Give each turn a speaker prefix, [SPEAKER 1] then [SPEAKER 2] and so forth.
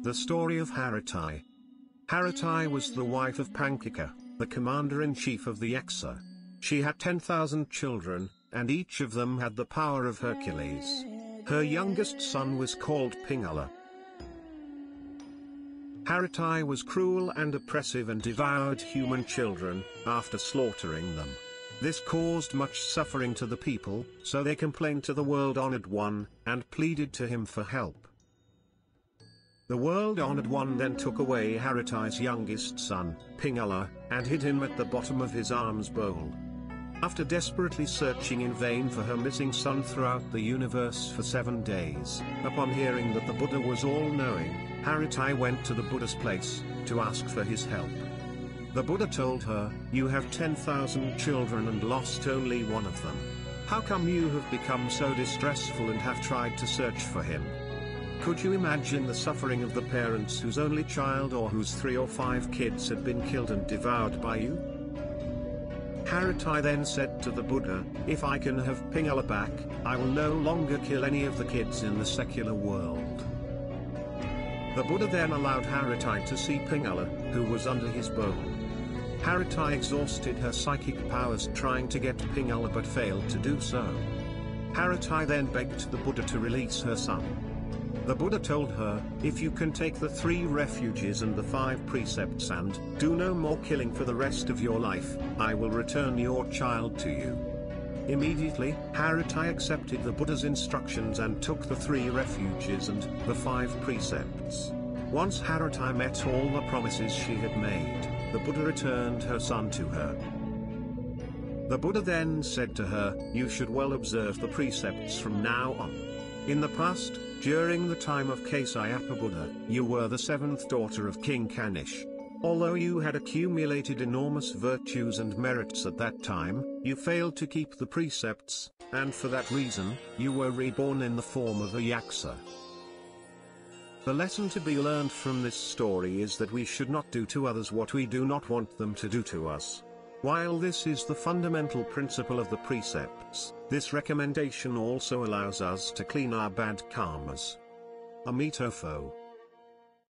[SPEAKER 1] The Story of Hariti. Hariti was the wife of Pankika, the commander-in-chief of the Yaksa. She had 10,000 children, and each of them had the power of Hercules. Her youngest son was called Pingala. Hariti was cruel and oppressive and devoured human children, after slaughtering them. This caused much suffering to the people, so they complained to the World-Honored One, and pleaded to him for help. The World-Honored One then took away Hariti's youngest son, Pingala, and hid him at the bottom of his alms bowl. After desperately searching in vain for her missing son throughout the universe for 7 days, upon hearing that the Buddha was all-knowing, Hariti went to the Buddha's place, to ask for his help. The Buddha told her, "You have 10,000 children and lost only one of them. How come you have become so distressful and have tried to search for him? Could you imagine the suffering of the parents whose only child or whose 3 or 5 kids had been killed and devoured by you?" Hariti then said to the Buddha, "If I can have Pingala back, I will no longer kill any of the kids in the secular world." The Buddha then allowed Hariti to see Pingala, who was under his bowl. Hariti exhausted her psychic powers trying to get Pingala but failed to do so. Hariti then begged the Buddha to release her son. The Buddha told her, "If you can take the 3 refuges and the 5 precepts and do no more killing for the rest of your life, I will return your child to you." Immediately, Hariti accepted the Buddha's instructions and took the 3 refuges and the 5 precepts. Once Hariti met all the promises she had made, the Buddha returned her son to her. The Buddha then said to her, "You should well observe the precepts from now on. In the past, during the time of Kasayapa Buddha, you were the 7th daughter of King Kanish. Although you had accumulated enormous virtues and merits at that time, you failed to keep the precepts, and for that reason, you were reborn in the form of a Yaksa." The lesson to be learned from this story is that we should not do to others what we do not want them to do to us. While this is the fundamental principle of the precepts, this recommendation also allows us to clean our bad karmas. Amitofo.